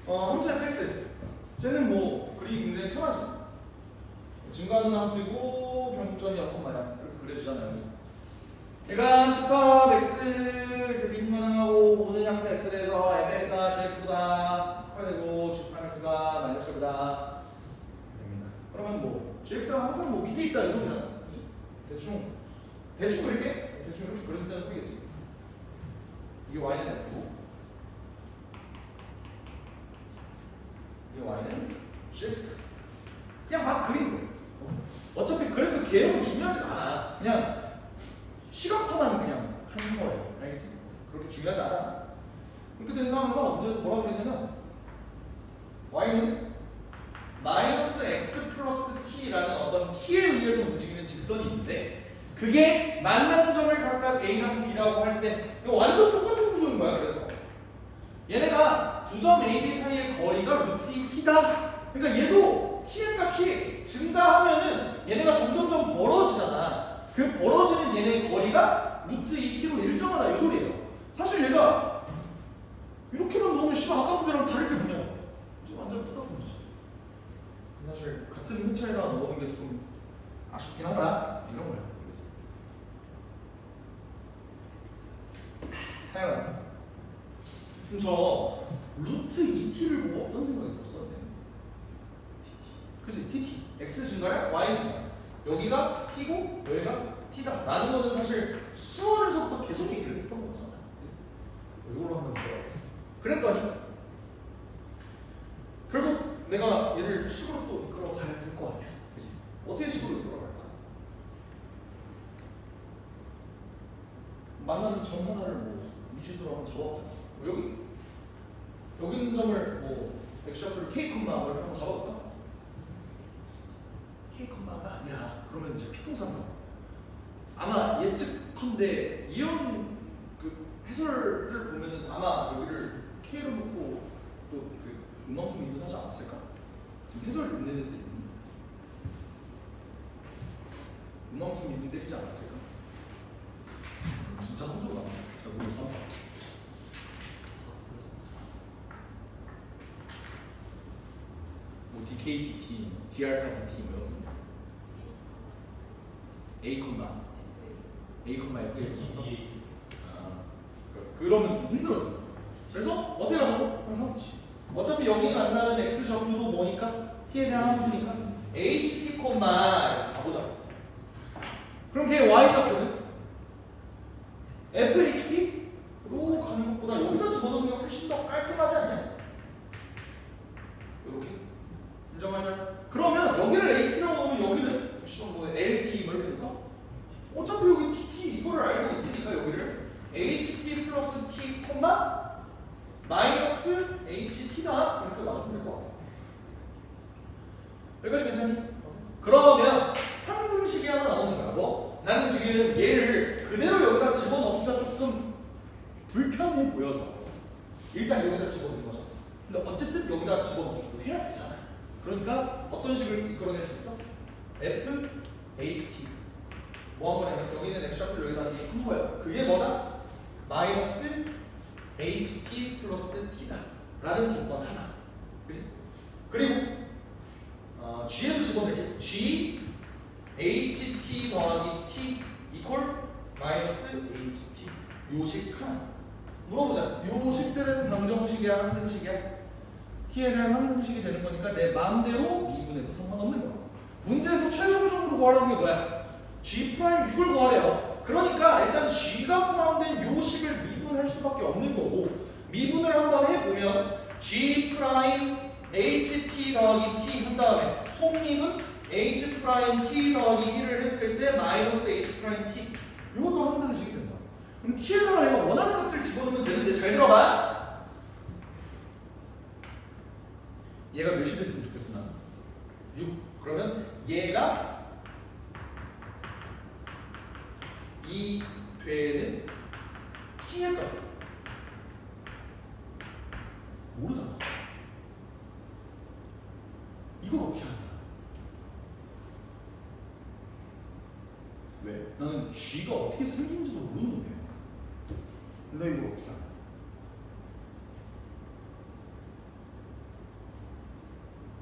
함수 fx. 쟤는 뭐 그리기 굉장히 편하지. 증가하는 함수이고 변곡점이 어떤 마냥 이렇게 그려지잖아요. 얘가 집합 x 이렇게 미분 가능하고 모든 향수 x에 대해서 fx가 gx보다 커야 되고 g'(x가 마이너스보다 됩니다. 그러면 뭐 gx가 항상 뭐 밑에 있다 이 소리잖아. 그죠? 대충 그릴게. 대충 이렇게 그려준다는 소리겠지. 이게 y는 f고 이게 y는 gx. 그냥 막 그린 거예요. 어차피 그래도 개형은 중요하지 않아. 그냥 시각화만 그냥 하는 거예요. 알겠지? 그렇게 중요하지 않아. 그렇게 된 상황에서 문제에서 뭐라고 그랬냐면 y는 마이너스 x 플러스 t라는 어떤 t에 의해서 움직이는 직선이 있는데 그게 만나는 점을 각각 a랑 b라고 할 때 이거 완전 똑같은 구조인 거야. 그래서 얘네가 두 점 a, b 사이의 거리가 루트 2t다. 그러니까 얘도 t의 값이 증가하면은 얘네가 점점점 벌어지잖아. 그 벌어지는 얘네의 거리가 루트 2t로 일정하다 이 소리예요. 사실 얘가 이렇게만 넣으면 씨발 아까 문제랑 다를 게 뭐냐? 완전 똑같은 문제. 사실 같은 회차에다가 넣어놓은 게 조금 아쉽긴 하다 이런 거예요. 하여간 그럼 저 루트 2t를 보고 어떤 생각이 들었어? 그치? tt x 증가야 y 증가. 여기가 t고 여기가 t다 라는 거는 사실 수원에서부터 계속 얘기를 했던 거잖아. 이걸로 한번 들어가겠어. 그랬더니 결국 내가 얘를 식으로 또 이끌어 가야 될 거 아니야. 그치? 어떻게 식으로 이끌어 갈까? 만나는 점 하나를 뭐 미지수로 한번 잡아보자. 여기 있는 점을 뭐 엑스샤프를 k 콤마를 한번 잡아볼까? k 콤마가 아니라 그러면 이제 피동사인 거야. 아마 예측컨대 이온 그 해설을 보면은 아마 여기를 k로 놓고 또 그 음함수 미분하지 않았을까? 지금 해설 있는 애들 있니? 음함수 미분 때리지 않았을까? 진짜 선수가 나와. 잘 모르겠어. 뭐 DKDT, DR카 DT 뭐 이런 거. A 콤마 F 있었어? 그러면 좀 힘들어져. 그래서 어떻게 하자고? 항상 어차피 여기 만나는 x 좌표도 뭐니까 t에 대한 함수니까 ht 콤마 가보자. 그럼 걔 y 좌표는 fht로 가는 것보다 여기다 집어넣는 게 훨씬 더 깔끔하지 않냐? 이렇게 인정하셔요? 그러면 여기를 h라고 넣으면 여기는 뭐 lt 뭐 이렇게 될까? 어차피 여기 tt 이거를 알고 있으니까 여기를 ht 플러스 t 콤마 마이너스 ht다 이렇게 놔주면 될 것 같아. 여기까지 괜찮니? 그러면 항등식이 하나 나오는 거야. 뭐? 나는 지금 얘를 그대로 여기다 집어넣기가 조금 불편해 보여서 일단 여기다 집어넣는 거죠. 근데 어쨌든 여기다 집어넣기도 해야 되잖아. 그러니까 어떤 식을 이끌어낼 수 있어? f ht 뭐 한 거냐면 여기는 엑스샤프를 여기다 한 거예요. 그게 뭐다? 마이너스 ht 플러스 t다 라는 조건 하나. 그치? 그리고 g에도 집어넣을게. g ht 더하기 t 이퀄 마이너스 ht 요식 하나. 물어보자. 요식들은 방정식이야 항등식이야? t에 대한 항등식이 되는 거니까 내 마음대로 미분해도 상관없는 거야. 문제에서 최종적으로 구하라는 게 뭐야? G'6을 구하래요. 그러니까 일단 G가 포함된 요식을 미분할 수밖에 없는 거고 미분을 한번 해보면 G' HT 더하기 T 한 다음에 속미분 H' T 더하기 1을 했을 때 마이너스 H' T 이것도 항등식이 된다. 그럼 T에다가 내가 원하는 값을 집어넣으면 되는데 잘 들어봐. 얘가 몇이 됐으면 좋겠어 난? 6. 그러면 얘가 이 되는 t의 값은 모르잖아. 이걸 어떻게 하냐? 왜? 나는 g가 어떻게 생긴지도 모르는 거야. 근데 이걸 어떻게 하냐?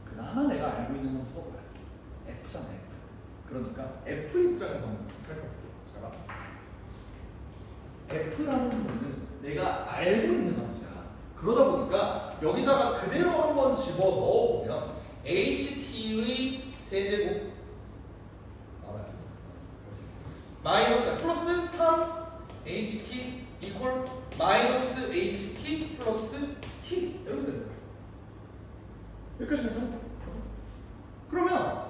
그나마 내가 알고 있는 함수가 뭐야? f잖아, f. 그러니까 f 입장에서 한번 살펴볼게. 잘 봐. f라는 거는 내가 알고 있는 함수야. 그러다 보니까 여기다가 그대로 한번 집어 넣어보면 ht의 세제곱 마이너스 플러스 3ht 이퀄 마이너스 ht 플러스 t 이렇게 되는 거야. 여기까지 괜찮아? 그러면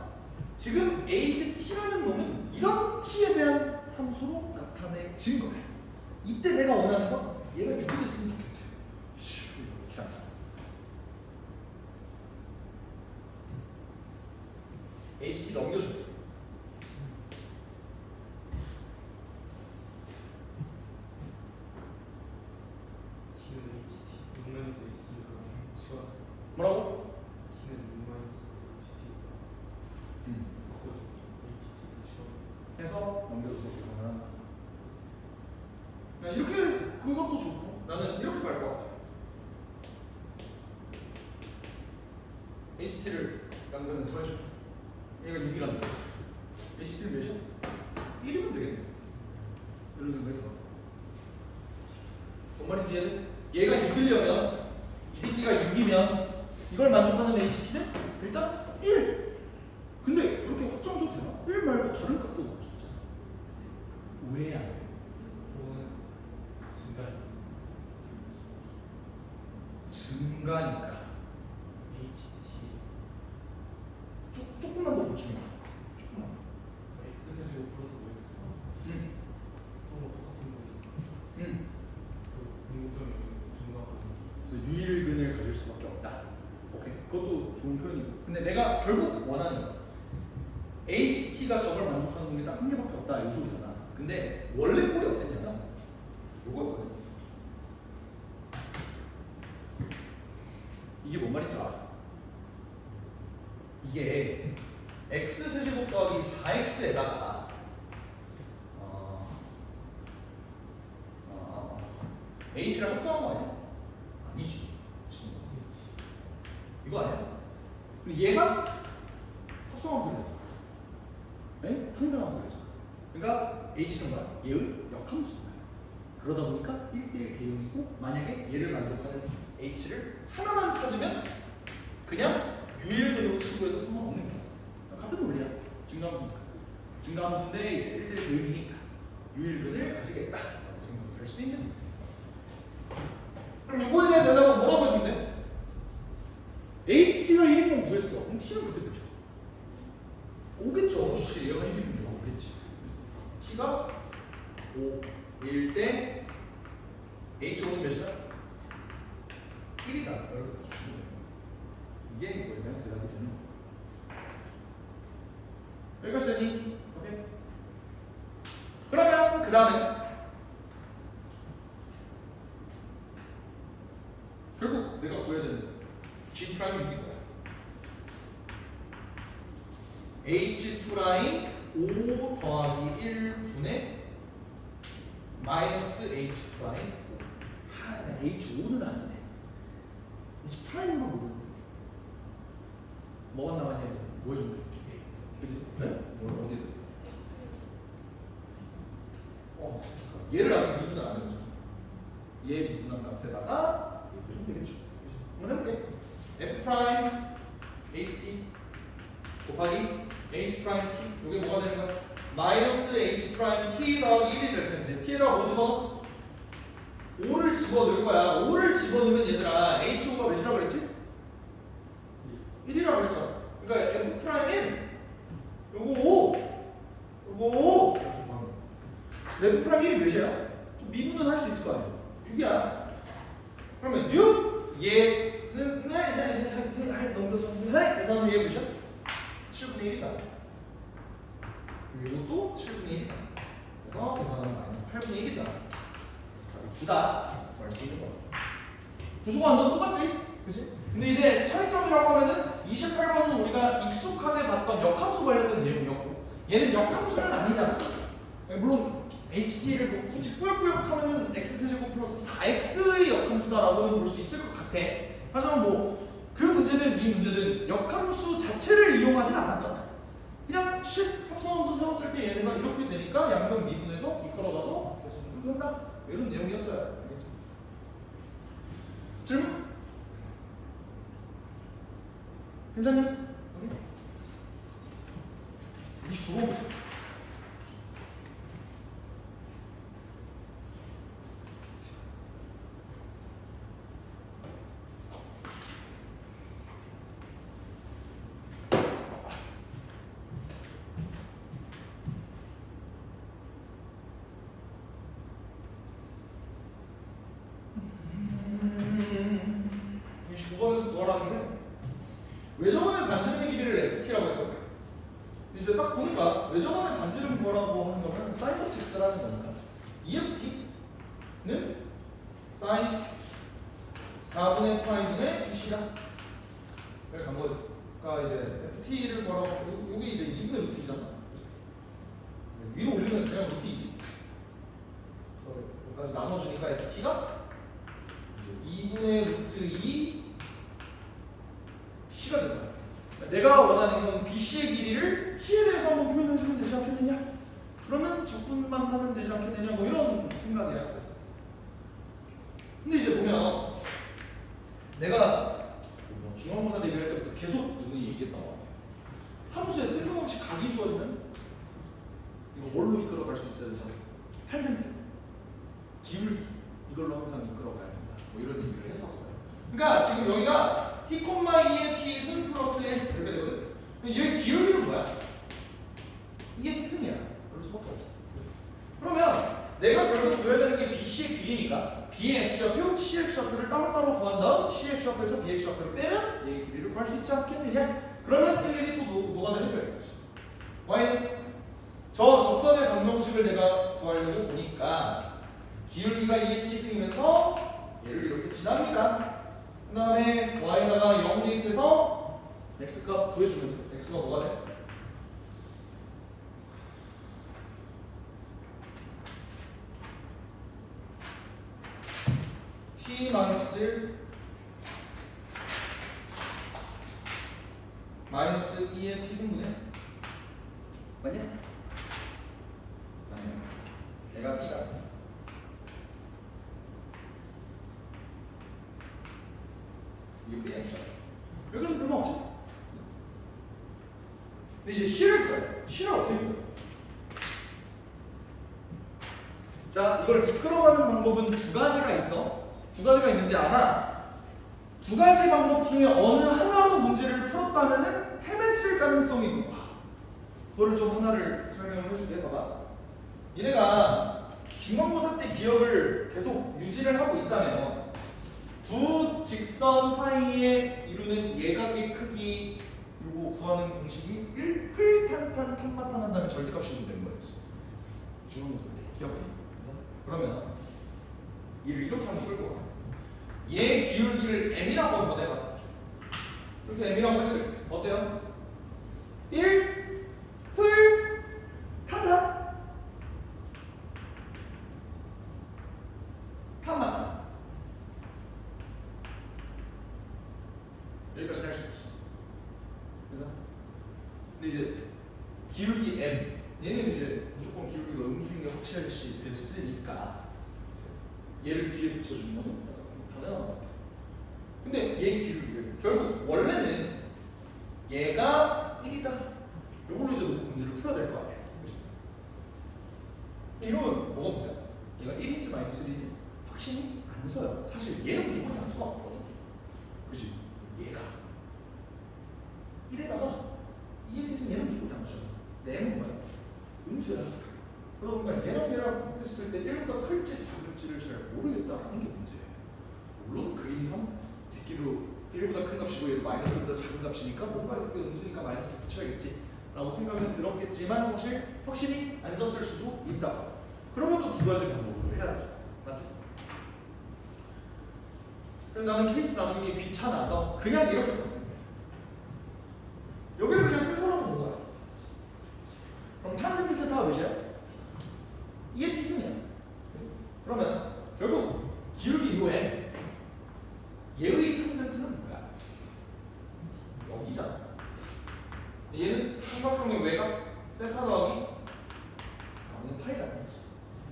지금 ht라는 놈은 이런 t에 대한 함수로 나타내진 거야. 이때 내가 원하는 건 얘가 6이 됐으면 좋겠대. 이렇게 한다. HT 넘겨줘. T는 HT 6 HT니까 시간 뭐라고? T는 6 HT니까 바꿔주고 HT는 시간 해서 넘겨줘서 그러면 나 이렇게 그것도 좋고 나는 이렇게 갈 것 같아. HT를 양변에 더해줘. 얘가 6이란다. HT는 몇이야? 1이면 되겠네. 이런 생각이 들어. 뭔 말인지 얘는? 얘가 6이려면 이 새끼가 6이면 이걸 만족하는 HT는 일단 1. 근데 그렇게 확정 줘도 되나? 1 말고 다른 값도 넣을 수 있잖아. 왜 안 돼? 그거는 증가니까. HT 조금만 더 보충해. 조금만 더. X 세제곱 플러스 X가 서로 똑같은 거니까 그 공통점이 증가하는 그래서 유일근을 가질 수밖에 없다. 오케이. 그것도 좋은 표현이고. 근데 내가 결국 원하는 건 HT가 저걸 만족하는 게 딱 한 개밖에 없다 이 소리잖아. 근데 원래 꼴이 어땠냐면 요거였거든. 이게 뭔 말인지 알아? 이게 x 세제곱 더하기 4x에다가 h랑 합성한 거 아니야? 아니지. 이거 아니야? 근데 얘가 합성함수래. 네? 항등함수래잖아. 그러니까 h는 뭐야? 얘의 역함수인 거야. 그러다 보니까 1대1 대응이고 만약에 얘를 만족하는 h를 하나만 찾으면 그냥 유일근으로 친구해도 상관없는 거야. 같은 논리야. 증가함수니까. 증가함수인데 이제 1대1 대응이니까 유일근을 가지겠다. 라고 생각할 수 있는 거야. 그럼 이거에 대한 대답은 뭐라고 해주면 돼? HT가 1인공 구했어. 그럼 T는 그때 되죠? 오겠죠. 혹시 얘가 1이면 오겠지. T가 5일 때 H5는 몇이다? 1이다. 이렇게 주시면 돼요. 이게 이거에 대한 대답이 되는 거예요. 여기까지 되니? 오케이. 그러면 그 다음에 결국 내가 구해야 되는 G 프라임이 이긴 거야. H 프라임 5 더하기 1분의 마이너스 H 프라임 5. 나 H5는 아니네. H 프라임으로 모르는데. 뭐가 나왔냐면 뭐 해준 거야? 그치? 네? 뭘 어디든. 잠깐. 얘를 아직 미분을 안 해보죠. 얘 미분한 값에다가 해주면 되겠죠. 한번 해볼게. F 프라임 HT 곱하기 H 프라임 T. 이게 뭐가 되는 거야? 마이너스 H 프라임 T 더하기 1이 될 텐데 T에다가 뭐 집어넣어? 5를 집어넣을 거야. 5를 집어넣으면 얘들아 H5가 몇이라고 그랬지? 1이라고 그랬죠. 그러니까 F 프라임 1 요거 5 요거 5 F 프라임 1이 몇이야? 미분은 할 수 있을 거 아니야. 6이야. 그러면 6 얘는 넘겨서 계산하면 얘 몇이야? 7분의 1이다. 이것도 7분의 1이다. 그래서 계산하면 마이너스 8분의 1이다. 답이 9다. 구할 수 있는 거야. 구조가 완전 똑같지? 그치? 근데 이제 차이점이라고 하면은 28번은 우리가 익숙하게 봤던 역함수 관련된 내용이었고 얘는 역함수는 아니잖아. 물론 HD를 굳이 꾸역꾸역 하면은 x세제곱 플러스 4x의 역함수다라고는 볼 수 있을 것 같아. 하지만 뭐 그 문제는 이 문제는 역함수 자체를 이용하진 않았잖아. 그냥 합성함수 세웠을 때 얘네가 이렇게 되니까 양변 미분해서 이끌어가서 그래서 이렇게 한다. 이런 내용이었어요. 알겠죠? 질문? 괜찮니? 29번 보자. 29번에서 구하라는데 외접원의 반지름의 길이를 ft라고 했거든. 이제 딱 보니까 외접원의 반지름 구하라고 하는 거는 사인 오브 x라는 거니까 EFT는 사인 4분의 파이분의 bc다. 그래 간 거죠. 그러니까 이제 ft를 구하라고 여기 이제 2분의 루트이잖아. 위로 올리면 그냥 루트이지. 여기까지 나눠주니까 ft가 2분의 루트 2 bc가 된다. 내가 원하는 건 bc의 길이를 t에 대해서 한번 표현해주면 되지 않겠느냐? 그러면 적분만 하면 되지 않겠느냐? 뭐 이런 생각이야. 근데 이제 보면 내가 중간고사 대비할 때부터 계속 누누이 얘기했던 것 같아. 함수에 뜬금없이 각이 주어지면 이거 뭘로 이끌어갈 수 있어야 되죠? 탄젠트, 기울기 이걸로 항상 이끌어가야 된다. 뭐 이런 얘기를 했었어요. 그러니까 지금 여기가 t, 2의 t승 플러스 1 이렇게 되거든. 얘 기울기는 뭐야? 2의 t승이야. 그럴 수밖에 없어. 그러면 내가 결국 구해야 되는 게 bc의 길이니까 b의 x좌표, c의 x좌표를 따로따로 구한 다음 c의 x좌표에서 b의 x좌표를 빼면 얘의 길이를 구할 수 있지 않겠느냐? 그러면 일일이 또 노가다 해줘야겠지. y는 저 접선의 방정식을 내가 구하려고 보니까 기울기가 2의 t승이면서 얘를 이렇게 지납니다. 그 다음에 y에다가 0 대입해서 x값 구해주면 x가 뭐가 돼? t 마이너스 1 마이너스 2의 t승분의 맞냐? 아니야. 내가 b가 이게 b의 x야. 여기서 별로 없지? 근데 이제 c를 구해. c를 어떻게 구해? 자, 이걸 이끌어가는 방법은 두 가지가 있어. 두 가지가 있는데 아마 두 가지 방법 중에 어느 하나로 문제를 풀었다면은 헤맸을 가능성이 높아. 그거를 좀 하나를 설명을 해줄게. 봐봐. 얘네가 중간고사 때 기억을 계속 유지를 하고 있다면 두 직선 사이에 이루는 예각의 크기 요거 구하는 공식이 1풀탄탄 탄마탄 한다면 절대값이 되는 거였지. 중간고사 때 기억해. 그러면 얘를 이렇게 한번 끌고 가. 얘 기울기를 m이라고 한번 해봐. 이렇게 m이라고 했을 때 어때요? 1 풀 탄탄 탄마탄 여기까지 할 수 있어. 그래서 근데 이제 기울기 m 얘는 이제 무조건 기울기가 음수인 게 확실시 됐으니까 얘를 뒤에 붙여주는 건 좀 당연한 것 같아. 근데 얘 기울기를 결국 원래는 얘가 1이다. 이걸로 이제 놓고 문제를 풀어야 될 거 아니야. 그치? 이러면 뭐가 문제야? 얘가 1인지 마이너스 1인지 확신이 안 서요. 사실 얘는 무조건 양수가 없거든. 그치? 얘가 1에다가 2에 대해서 얘는 무조건 양수야. 근데 m은 뭐야? 음수야. 그러다 보니까 얘랑 얘랑 곱했을 때 1보다 클지 작을지를 잘 모르겠다라는 게 문제예요. 물론 그림상 새끼도 1보다 큰 값이고 얘도 마이너스보다 작은 값이니까 뭔가 새끼 음수니까 마이너스 붙여야겠지 라고 생각은 들었겠지만 사실 확실히 안 썼을 수도 있다. 그러면 또 두 가지 방법으로 해야 되죠. 맞지? 그래서 나는 케이스 나누는 게 귀찮아서 그냥 이렇게 봤습니다. 여기를 그냥 센터로 놓은 거야. 그럼 탄젠트 세타가 몇이야? 2의 t승이야. 그러면 결국 기울기 요 n 얘의 탄젠트는 뭐야? 여기잖아. 얘는 삼각형의 외곽 세타 더하기 4분의 파이라는 거지.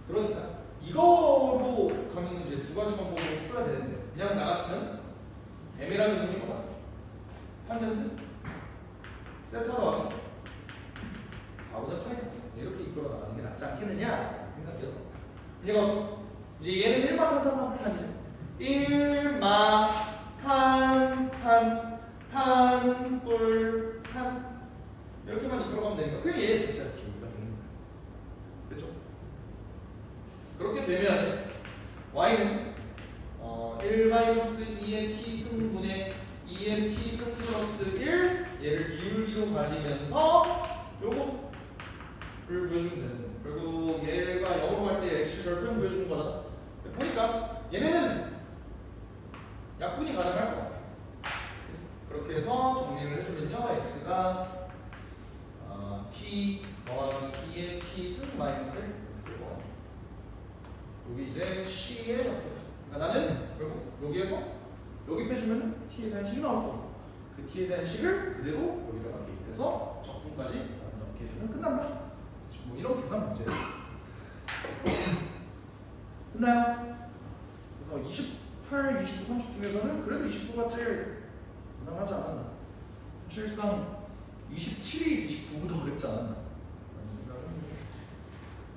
그러니까 이거로 가면 이제 두 가지 방법으로 풀어야 되는데 그냥 나같으면 m이라는 놈이 뭐야? 탄젠트 세타 더하기 4분의 파이 이렇게 이끌어 나가는 게 낫지 않겠느냐 생각이었던 거야. 이거 이제 얘는 1마 탄탄탄이죠. 1마 탄뿔 탄 이렇게만 이끌어가면 되니까 그게 얘 자체가 기울기가 되는 거야. 그렇죠? 그렇게 되면 y는 1-2의 t승분의 2의 t승 플러스 1 얘를 기울기로 가지면서 요거를 구해주면 되는 거예요. 결국 얘가 0으로 갈 때 x를 표현 구해주는 거잖아. 보니까 얘네는 약분이 가능할 것 같아. 그렇게 해서 정리를 해주면요. x가 t 더하기 2의 t승 마이너스 1 그리고 여기 이제 c의 적분. 그러니까 나는 결국 여기에서 여기 빼주면 t에 대한 식이 나올 거고 그 t에 대한 식을 그대로 여기다가 대입해서 적분까지 이렇게 해주면 끝난다. 뭐 이런 계산 문제예요. 끝나요? 그래서 28, 29, 30 중에서는 그래도 29가 제일 무난하지 않았나. 사실상 27이 29보다 어렵지 않았나.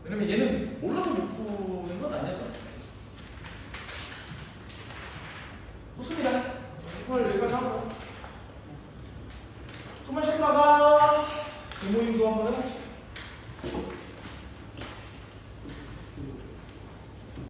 왜냐면 얘는 몰라서 못 푸는 건 아니었잖아. 좋습니다. 그래서 여기까지 하고